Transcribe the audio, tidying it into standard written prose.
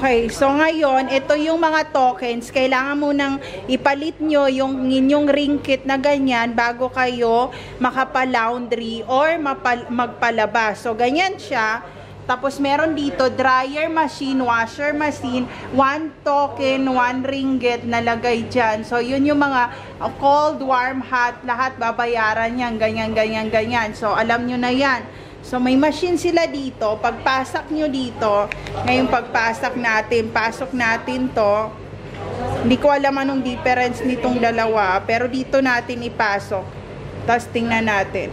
Okay, so ngayon, ito yung mga tokens. Kailangan munang ipalit nyo yung inyong ringgit na ganyan bago kayo makapa-laundry or magpalabas. So, ganyan siya. Tapos, meron dito dryer machine, washer machine, 1 token, 1 ringgit nalagay dyan. So, yun yung mga cold, warm, hot, lahat babayaran yan. Ganyan, ganyan, ganyan. So, alam nyo na yan. So, may machine sila dito. Pagpasok nyo dito, ngayong pagpasok natin, pasok natin to. Hindi ko alam anong difference nitong dalawa, pero dito natin ipasok. Tapos, tingnan natin.